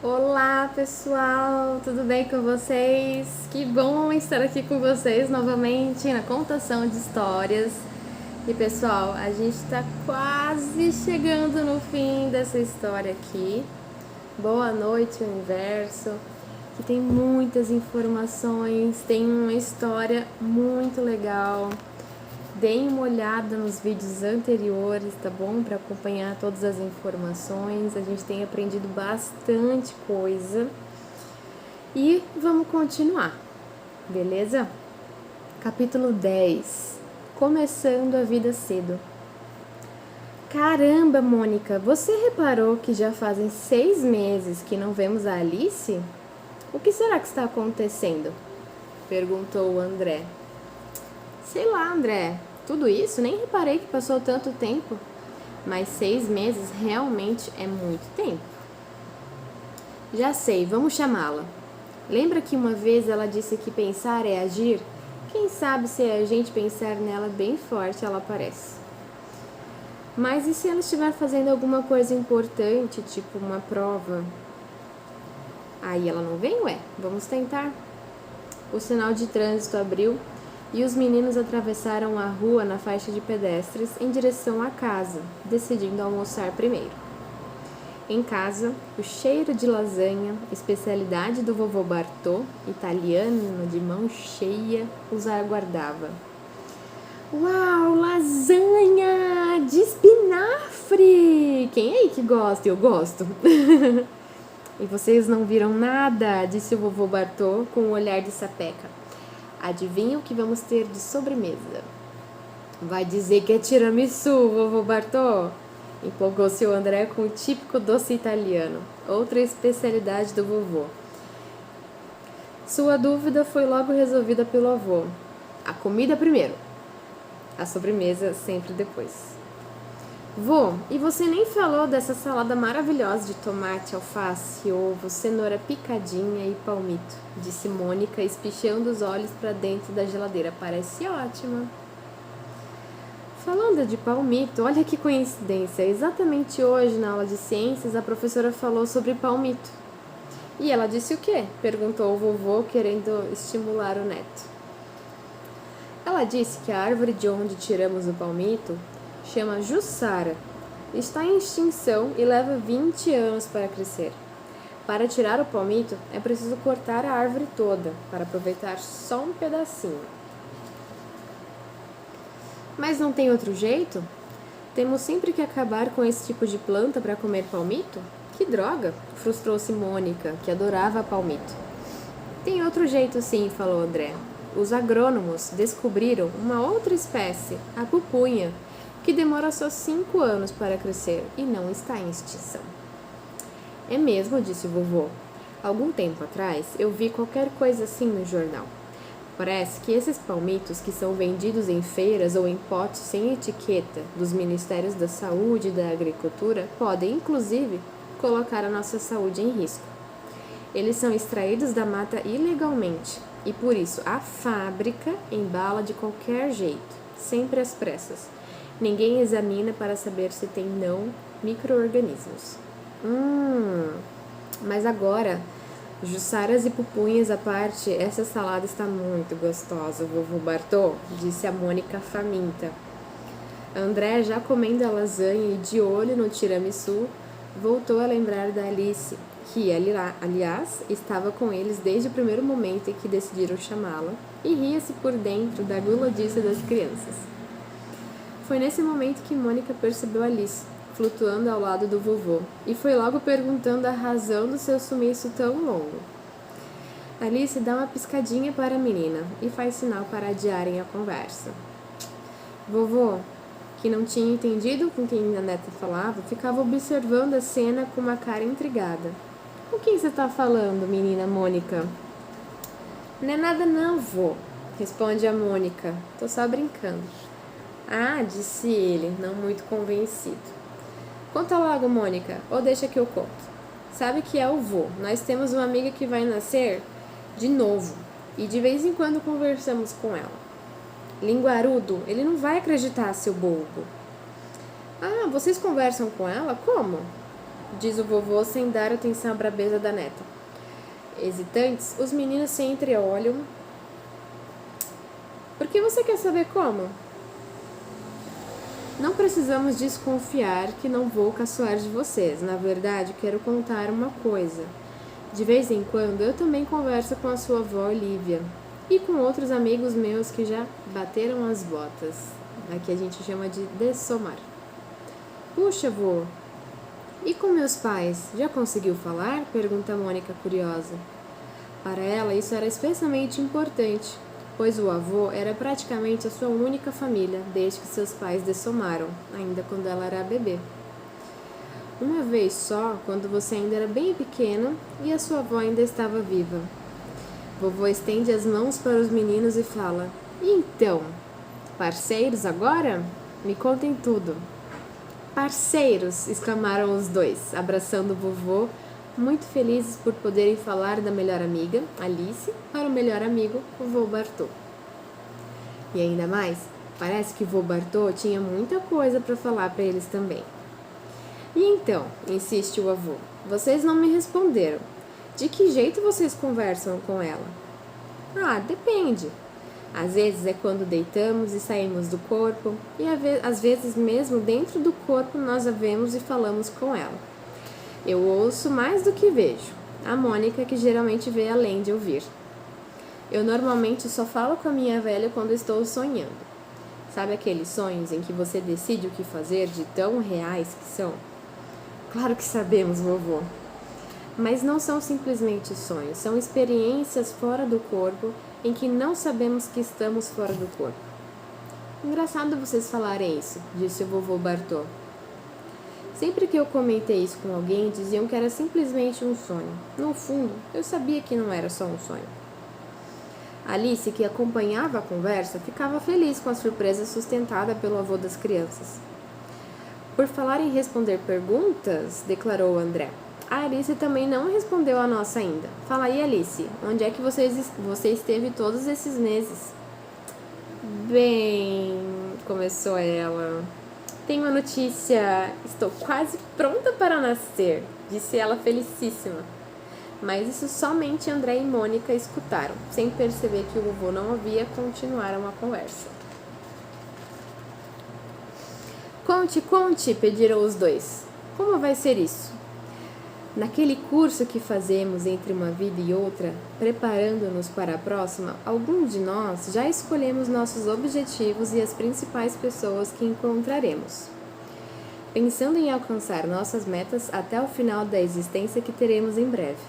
Olá pessoal, tudo bem com vocês? Que bom estar aqui com vocês novamente na contação de histórias. E pessoal, a gente está quase chegando no fim dessa história aqui. Boa noite, universo, que tem muitas informações, tem uma história muito legal. Deem uma olhada nos vídeos anteriores, tá bom? Para acompanhar todas as informações. A gente tem aprendido bastante coisa. E vamos continuar, beleza? Capítulo 10. Começando a vida cedo. Caramba, Mônica, você reparou que já fazem 6 meses que não vemos a Alice? O que será que está acontecendo? Perguntou o André. Sei lá, André. Tudo isso? Nem reparei que passou tanto tempo. Mas 6 meses realmente é muito tempo. Já sei, vamos chamá-la. Lembra que uma vez ela disse que pensar é agir? Quem sabe se a gente pensar nela bem forte, ela aparece. Mas e se ela estiver fazendo alguma coisa importante, tipo uma prova? Aí ela não vem, ué? Vamos tentar. O sinal de trânsito abriu e os meninos atravessaram a rua na faixa de pedestres em direção à casa, decidindo almoçar primeiro. Em casa, o cheiro de lasanha, especialidade do vovô Bartô, italiano de mão cheia, os aguardava. Uau, lasanha de espinafre! Quem aí que gosta? Eu gosto. E vocês não viram nada, disse o vovô Bartô com um olhar de sapeca. Adivinha o que vamos ter de sobremesa? Vai dizer que é tiramisu, vovô Bartô? Empolgou-se o André com o típico doce italiano, outra especialidade do vovô. Sua dúvida foi logo resolvida pelo avô. A comida primeiro, a sobremesa sempre depois. Vô, e você nem falou dessa salada maravilhosa de tomate, alface, ovo, cenoura picadinha e palmito, disse Mônica, espichando os olhos para dentro da geladeira. Parece ótima. Falando de palmito, olha que coincidência. Exatamente hoje, na aula de ciências, a professora falou sobre palmito. E ela disse o quê? Perguntou o vovô, querendo estimular o neto. Ela disse que a árvore de onde tiramos o palmito chama Jussara. Está em extinção e leva 20 anos para crescer. Para tirar o palmito, é preciso cortar a árvore toda, para aproveitar só um pedacinho. Mas não tem outro jeito? Temos sempre que acabar com esse tipo de planta para comer palmito? Que droga! Frustrou-se Mônica, que adorava palmito. Tem outro jeito sim, falou André. Os agrônomos descobriram uma outra espécie, a pupunha, que demora só 5 anos para crescer e não está em extinção. É mesmo, disse o vovô. Algum tempo atrás eu vi qualquer coisa assim no jornal. Parece que esses palmitos que são vendidos em feiras ou em potes sem etiqueta dos Ministérios da Saúde e da Agricultura podem, inclusive, colocar a nossa saúde em risco. Eles são extraídos da mata ilegalmente e, por isso, a fábrica embala de qualquer jeito, sempre às pressas. Ninguém examina para saber se tem não micro-organismos. Mas agora, jussaras e pupunhas à parte, essa salada está muito gostosa, vovô Bartô, disse a Mônica faminta. André, já comendo a lasanha e de olho no tiramisu, voltou a lembrar da Alice, que, aliás, estava com eles desde o primeiro momento em que decidiram chamá-la, e ria-se por dentro da gulodice das crianças. Foi nesse momento que Mônica percebeu Alice, flutuando ao lado do vovô, e foi logo perguntando a razão do seu sumiço tão longo. Alice dá uma piscadinha para a menina e faz sinal para adiarem a conversa. Vovô, que não tinha entendido com quem a neta falava, ficava observando a cena com uma cara intrigada. Com quem você está falando, menina Mônica? Não é nada não, vô, responde a Mônica. Tô só brincando. Ah, disse ele, não muito convencido. Conta logo, Mônica, ou deixa que eu conto. Sabe que é o vô. Nós temos uma amiga que vai nascer de novo e de vez em quando conversamos com ela. Linguarudo, ele não vai acreditar, seu bobo. Ah, vocês conversam com ela? Como? diz o vovô sem dar atenção à brabeza da neta. Hesitantes, os meninos se entreolham. Por que você quer saber como? Não precisamos desconfiar que não vou caçoar de vocês. Na verdade, quero contar uma coisa. De vez em quando, eu também converso com a sua avó Olivia e com outros amigos meus que já bateram as botas. Aqui a gente chama de dessomar. Puxa, vô, e com meus pais? Já conseguiu falar? Pergunta Mônica curiosa. Para ela, isso era especialmente importante, pois o avô era praticamente a sua única família, desde que seus pais dessomaram, ainda quando ela era bebê. Uma vez só, quando você ainda era bem pequena e a sua avó ainda estava viva. Vovô estende as mãos para os meninos e fala: E então, parceiros agora? Me contem tudo. Parceiros! Exclamaram os dois, abraçando o vovô, muito felizes por poderem falar da melhor amiga, Alice, para o melhor amigo, o vô Bartô. E ainda mais, parece que o vô Bartô tinha muita coisa para falar para eles também. E então, insiste o avô, vocês não me responderam. De que jeito vocês conversam com ela? Ah, depende. Às vezes é quando deitamos e saímos do corpo, e às vezes mesmo dentro do corpo nós a vemos e falamos com ela. Eu ouço mais do que vejo. A Mônica que geralmente vê além de ouvir. Eu normalmente só falo com a minha velha quando estou sonhando. Sabe aqueles sonhos em que você decide o que fazer de tão reais que são? Claro que sabemos, vovô. Mas não são simplesmente sonhos, são experiências fora do corpo em que não sabemos que estamos fora do corpo. Engraçado vocês falarem isso, disse o vovô Bartô. Sempre que eu comentei isso com alguém, diziam que era simplesmente um sonho. No fundo, eu sabia que não era só um sonho. Alice, que acompanhava a conversa, ficava feliz com a surpresa sustentada pelo avô das crianças. Por falar em responder perguntas, declarou André. A Alice também não respondeu a nossa ainda. Fala aí, Alice, onde é que você esteve todos esses meses? Bem, começou ela. Tenho uma notícia. Estou quase pronta para nascer, disse ela felicíssima. Mas isso somente André e Mônica escutaram, sem perceber que o vovô não havia continuado a conversa. Conte, conte, pediram os dois. Como vai ser isso? Naquele curso que fazemos entre uma vida e outra, preparando-nos para a próxima, alguns de nós já escolhemos nossos objetivos e as principais pessoas que encontraremos, pensando em alcançar nossas metas até o final da existência que teremos em breve.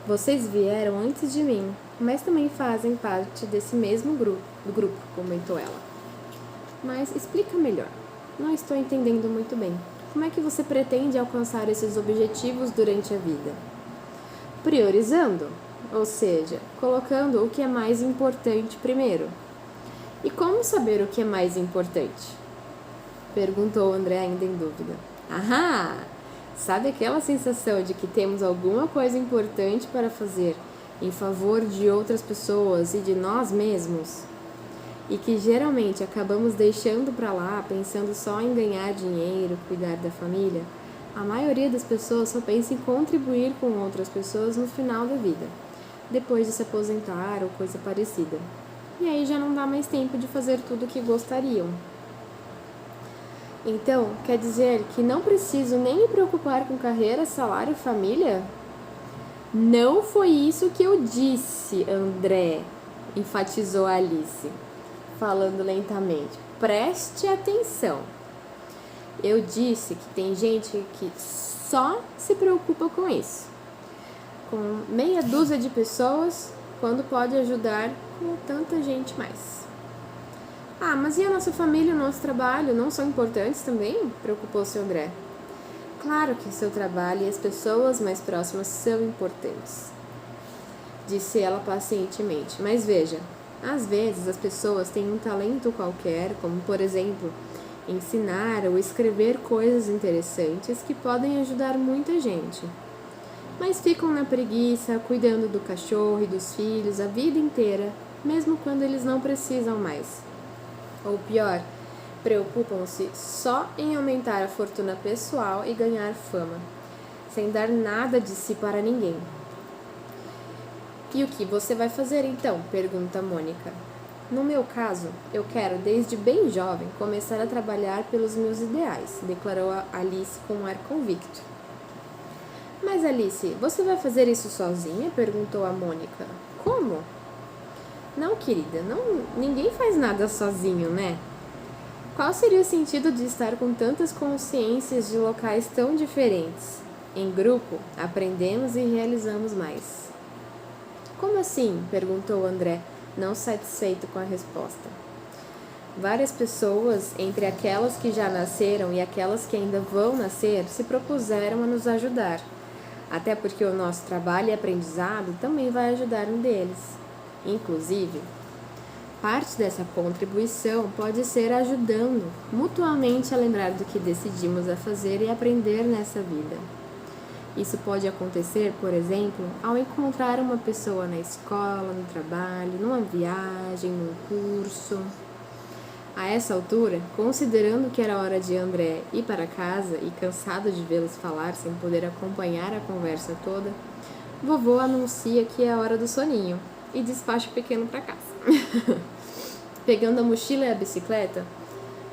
Vocês vieram antes de mim, mas também fazem parte desse mesmo grupo, comentou ela. Mas explica melhor. Não estou entendendo muito bem. Como é que você pretende alcançar esses objetivos durante a vida? Priorizando, ou seja, colocando o que é mais importante primeiro. E como saber o que é mais importante? Perguntou André ainda em dúvida. Ahá! Sabe aquela sensação de que temos alguma coisa importante para fazer em favor de outras pessoas e de nós mesmos? E que geralmente acabamos deixando para lá pensando só em ganhar dinheiro, cuidar da família? A maioria das pessoas só pensa em contribuir com outras pessoas no final da vida, depois de se aposentar ou coisa parecida. E aí já não dá mais tempo de fazer tudo o que gostariam. Então, quer dizer que não preciso nem me preocupar com carreira, salário e família? Não foi isso que eu disse, André, enfatizou Alice, falando lentamente. Preste atenção. Eu disse que tem gente que só se preocupa com isso. Com meia dúzia de pessoas, quando pode ajudar com tanta gente mais. Ah, mas e a nossa família e o nosso trabalho não são importantes também? Preocupou-se André. Claro que o seu trabalho e as pessoas mais próximas são importantes, disse ela pacientemente. Mas veja, às vezes as pessoas têm um talento qualquer, como por exemplo, ensinar ou escrever coisas interessantes que podem ajudar muita gente. Mas ficam na preguiça, cuidando do cachorro e dos filhos a vida inteira, mesmo quando eles não precisam mais. Ou pior, preocupam-se só em aumentar a fortuna pessoal e ganhar fama. sem dar nada de si para ninguém. E o que você vai fazer então? Pergunta Mônica. No meu caso, eu quero, desde bem jovem, começar a trabalhar pelos meus ideais, declarou Alice com um ar convicto. Mas Alice, você vai fazer isso sozinha? Perguntou a Mônica. Como? Não, querida, ninguém faz nada sozinho, né? Qual seria o sentido de estar com tantas consciências de locais tão diferentes? Em grupo, aprendemos e realizamos mais. Como assim? Perguntou André, não satisfeito com a resposta. Várias pessoas, entre aquelas que já nasceram e aquelas que ainda vão nascer, se propuseram a nos ajudar. Até porque o nosso trabalho e aprendizado também vai ajudar um deles. Inclusive, parte dessa contribuição pode ser ajudando mutuamente a lembrar do que decidimos a fazer e aprender nessa vida. Isso pode acontecer, por exemplo, ao encontrar uma pessoa na escola, no trabalho, numa viagem, num curso. A essa altura, considerando que era hora de André ir para casa e cansado de vê-los falar sem poder acompanhar a conversa toda, vovô anuncia que é a hora do soninho e despacha o pequeno para casa. Pegando a mochila e a bicicleta,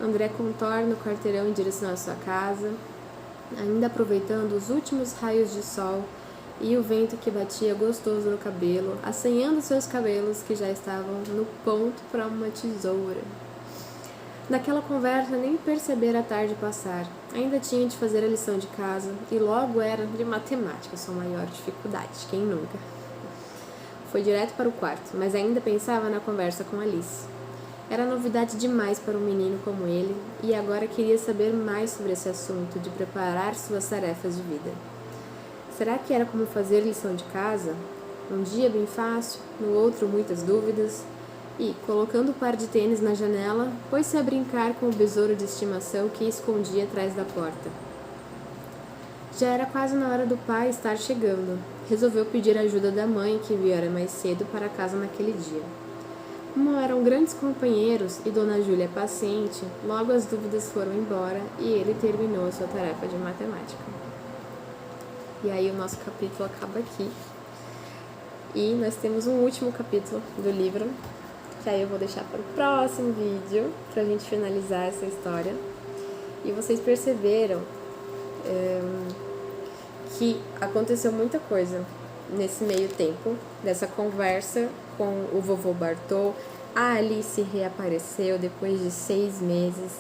André contorna o quarteirão em direção à sua casa, ainda aproveitando os últimos raios de sol e o vento que batia gostoso no cabelo, assanhando seus cabelos que já estavam no ponto para uma tesoura. Naquela conversa nem percebera a tarde passar, ainda tinha de fazer a lição de casa e logo era de matemática, sua maior dificuldade, quem nunca? Foi direto para o quarto, mas ainda pensava na conversa com Alice. Era novidade demais para um menino como ele e agora queria saber mais sobre esse assunto de preparar suas tarefas de vida. Será que era como fazer lição de casa? Um dia bem fácil, no outro muitas dúvidas e, colocando o par de tênis na janela, pôs-se a brincar com o besouro de estimação que escondia atrás da porta. Já era quase na hora do pai estar chegando. Resolveu pedir ajuda da mãe que viera mais cedo para casa naquele dia. Como eram grandes companheiros e Dona Júlia paciente, logo as dúvidas foram embora e ele terminou a sua tarefa de matemática. E aí o nosso capítulo acaba aqui. E nós temos um último capítulo do livro, que aí eu vou deixar para o próximo vídeo, para a gente finalizar essa história. E vocês perceberam que aconteceu muita coisa nesse meio tempo, dessa conversa com o vovô Bartô. A Alice reapareceu depois de 6 meses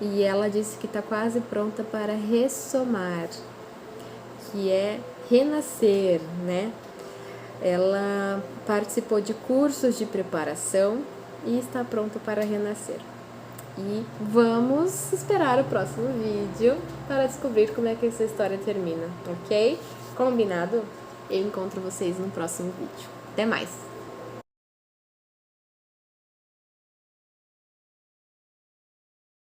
e ela disse que está quase pronta para ressomar, que é renascer, né? Ela participou de cursos de preparação e está pronta para renascer. E vamos esperar o próximo vídeo para descobrir como é que essa história termina, ok? Combinado? Eu encontro vocês no próximo vídeo. Até mais!